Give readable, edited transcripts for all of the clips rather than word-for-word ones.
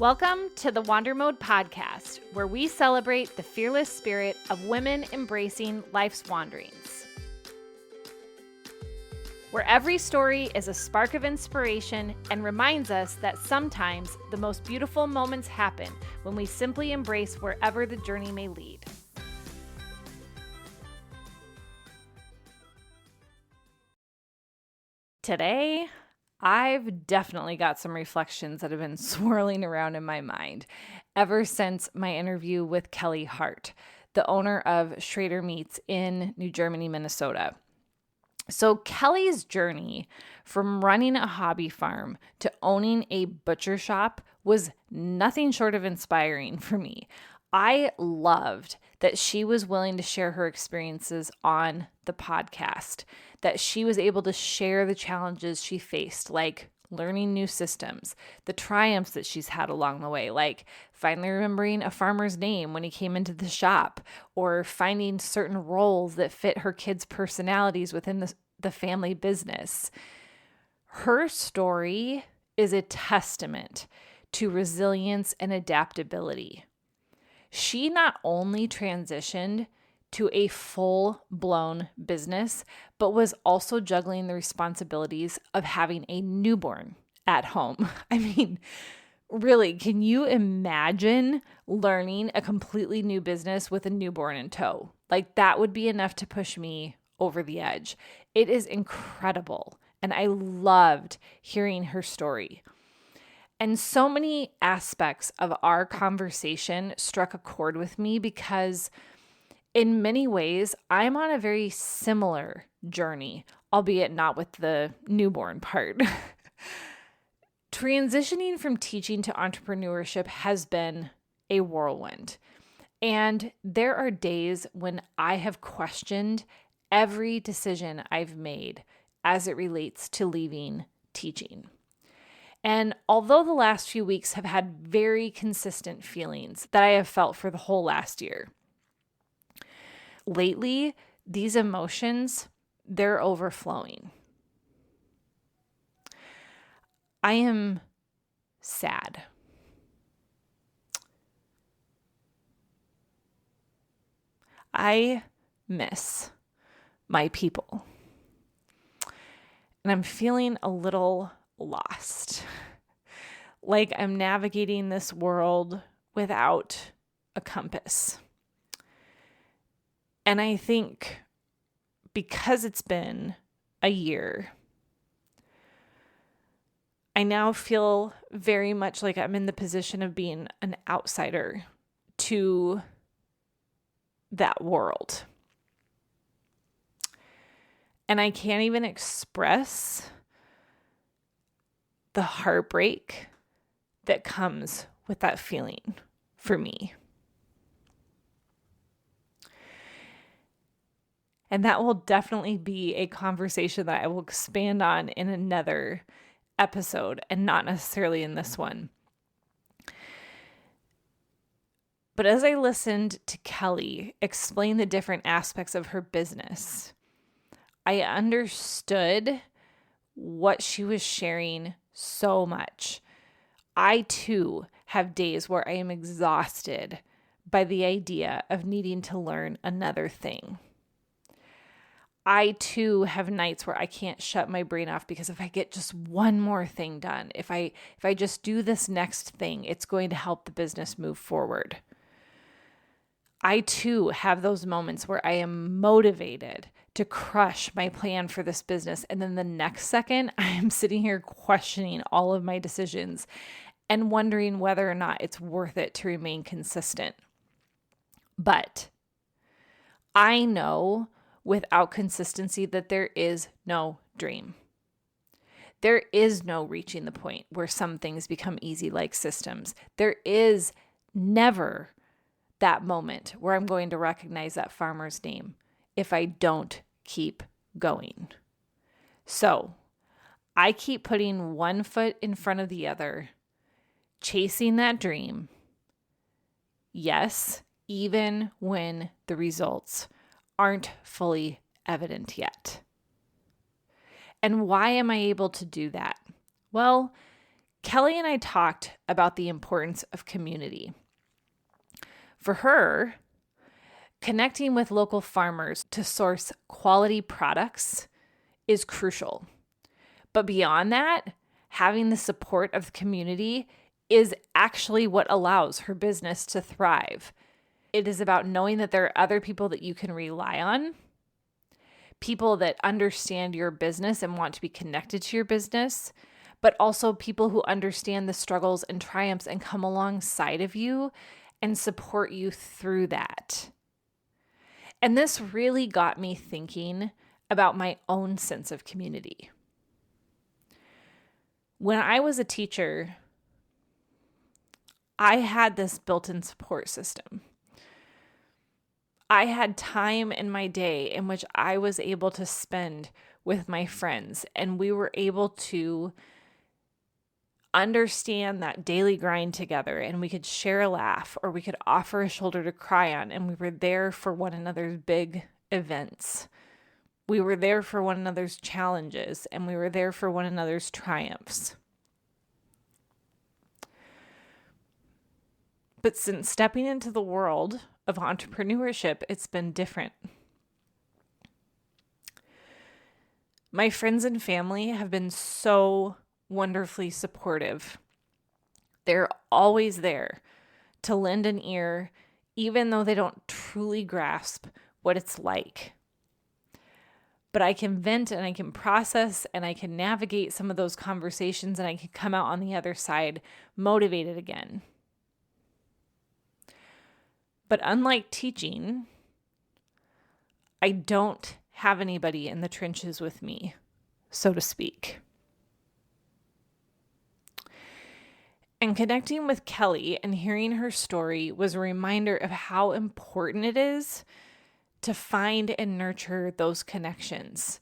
Welcome to the Wander Mode podcast, where we celebrate the fearless spirit of women embracing life's wanderings. Where every story is a spark of inspiration and reminds us that sometimes the most beautiful moments happen when we simply embrace wherever the journey may lead. Today, I've definitely got some reflections that have been swirling around in my mind ever since my interview with Kelly Hart, the owner of Schroeder Meats in New Germany, Minnesota. So Kelly's journey from running a hobby farm to owning a butcher shop was nothing short of inspiring for me. I loved that she was willing to share her experiences on the podcast, that she was able to share the challenges she faced, like learning new systems, the triumphs that she's had along the way, like finally remembering a farmer's name when he came into the shop, or finding certain roles that fit her kids' personalities within the family business. Her story is a testament to resilience and adaptability. She not only transitioned to a full-blown business, but was also juggling the responsibilities of having a newborn at home. I mean, really, can you imagine learning a completely new business with a newborn in tow? Like, that would be enough to push me over the edge. It is incredible, and I loved hearing her story. And so many aspects of our conversation struck a chord with me because in many ways, I'm on a very similar journey, albeit not with the newborn part. Transitioning from teaching to entrepreneurship has been a whirlwind. And there are days when I have questioned every decision I've made as it relates to leaving teaching. And although the last few weeks have had very consistent feelings that I have felt for the whole last year, lately, these emotions, they're overflowing. I am sad. I miss my people. And I'm feeling a little lost. Like I'm navigating this world without a compass. And I think because it's been a year, I now feel very much like I'm in the position of being an outsider to that world. And I can't even express the heartbreak that comes with that feeling for me. And that will definitely be a conversation that I will expand on in another episode and not necessarily in this one. But as I listened to Kelly explain the different aspects of her business, I understood what she was sharing so much. I too have days where I am exhausted by the idea of needing to learn another thing. I too have nights where I can't shut my brain off because if I get just one more thing done, if I just do this next thing, it's going to help the business move forward. I too have those moments where I am motivated to crush my plan for this business. And then the next second, I am sitting here questioning all of my decisions and wondering whether or not it's worth it to remain consistent. But I know without consistency that there is no dream. There is no reaching the point where some things become easy like systems. There is never that moment where I'm going to recognize that farmer's name if I don't keep going. So I keep putting one foot in front of the other, chasing that dream. Yes, even when the results aren't fully evident yet. And why am I able to do that? Well, Kelly and I talked about the importance of community. For her, connecting with local farmers to source quality products is crucial. But beyond that, having the support of the community is actually what allows her business to thrive. It is about knowing that there are other people that you can rely on, people that understand your business and want to be connected to your business, but also people who understand the struggles and triumphs and come alongside of you and support you through that. And this really got me thinking about my own sense of community. When I was a teacher, I had this built-in support system. I had time in my day in which I was able to spend with my friends, and we were able to understand that daily grind together, and we could share a laugh, or we could offer a shoulder to cry on, and we were there for one another's big events. We were there for one another's challenges, and we were there for one another's triumphs. But since stepping into the world of entrepreneurship, it's been different. My friends and family have been so wonderfully supportive. They're always there to lend an ear, even though they don't truly grasp what it's like. But I can vent and I can process and I can navigate some of those conversations, and I can come out on the other side motivated again. But unlike teaching, I don't have anybody in the trenches with me, so to speak. And connecting with Kelly and hearing her story was a reminder of how important it is to find and nurture those connections.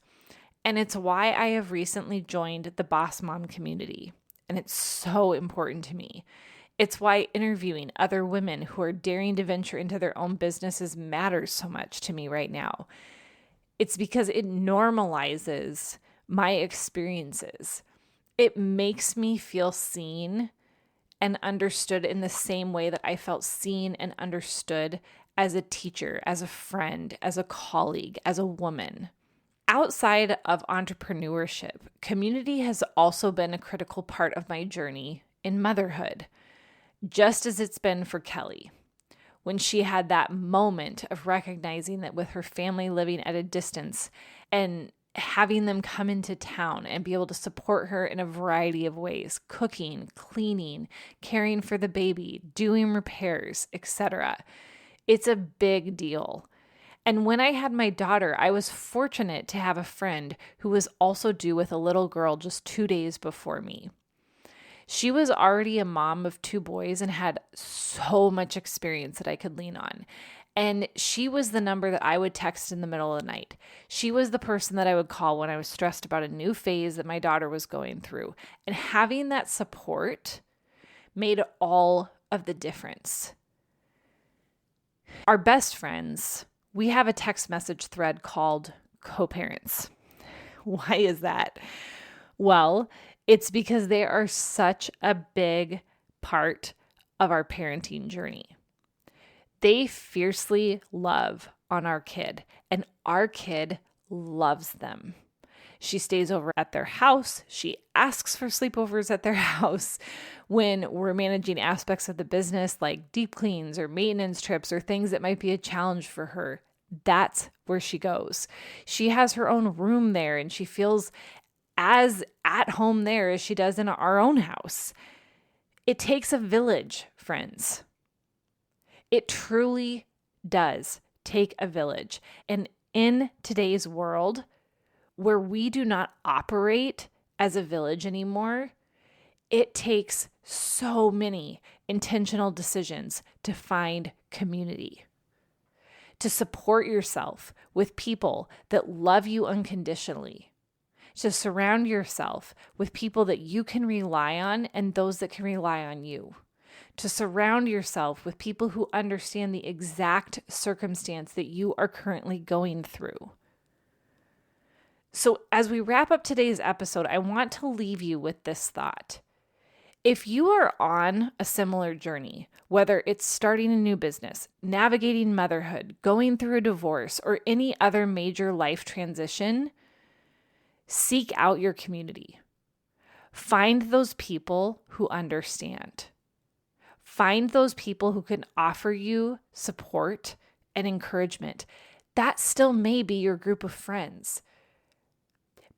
And it's why I have recently joined the Boss Mom community. And it's so important to me. It's why interviewing other women who are daring to venture into their own businesses matters so much to me right now. It's because it normalizes my experiences. It makes me feel seen and understood in the same way that I felt seen and understood as a teacher, as a friend, as a colleague, as a woman. Outside of entrepreneurship, community has also been a critical part of my journey in motherhood, just as it's been for Kelly. When she had that moment of recognizing that with her family living at a distance and having them come into town and be able to support her in a variety of ways, cooking, cleaning, caring for the baby, doing repairs, etc. It's a big deal. And when I had my daughter, I was fortunate to have a friend who was also due with a little girl just 2 days before me. She was already a mom of 2 boys and had so much experience that I could lean on. And she was the number that I would text in the middle of the night. She was the person that I would call when I was stressed about a new phase that my daughter was going through. And having that support made all of the difference. Our best friends, we have a text message thread called Co-Parents. Why is that? Well, it's because they are such a big part of our parenting journey. They fiercely love on our kid, and our kid loves them. She stays over at their house. She asks for sleepovers at their house when we're managing aspects of the business like deep cleans or maintenance trips or things that might be a challenge for her. That's where she goes. She has her own room there, and she feels as at home there as she does in our own house. It takes a village, friends. It truly does take a village. And in today's world, where we do not operate as a village anymore, it takes so many intentional decisions to find community, to support yourself with people that love you unconditionally, to surround yourself with people that you can rely on and those that can rely on you, to surround yourself with people who understand the exact circumstance that you are currently going through. So as we wrap up today's episode, I want to leave you with this thought. If you are on a similar journey, whether it's starting a new business, navigating motherhood, going through a divorce, or any other major life transition, seek out your community. Find those people who understand. Find those people who can offer you support and encouragement. That still may be your group of friends.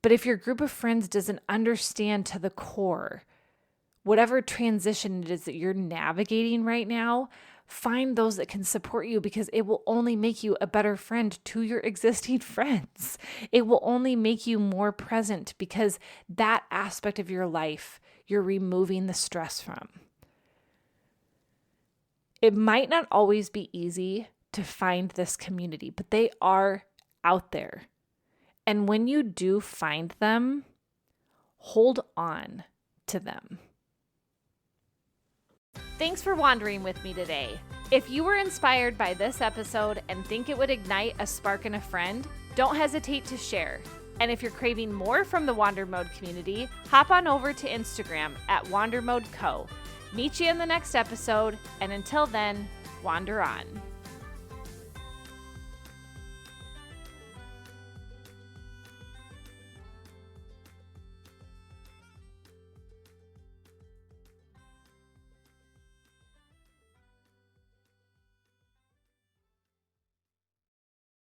But if your group of friends doesn't understand to the core, whatever transition it is that you're navigating right now, find those that can support you, because it will only make you a better friend to your existing friends. It will only make you more present, because that aspect of your life you're removing the stress from. It might not always be easy to find this community, but they are out there. And when you do find them, hold on to them. Thanks for wandering with me today. If you were inspired by this episode and think it would ignite a spark in a friend, don't hesitate to share. And if you're craving more from the Wander Mode community, hop on over to Instagram at WanderModeCo. Meet you in the next episode, and until then, wander on.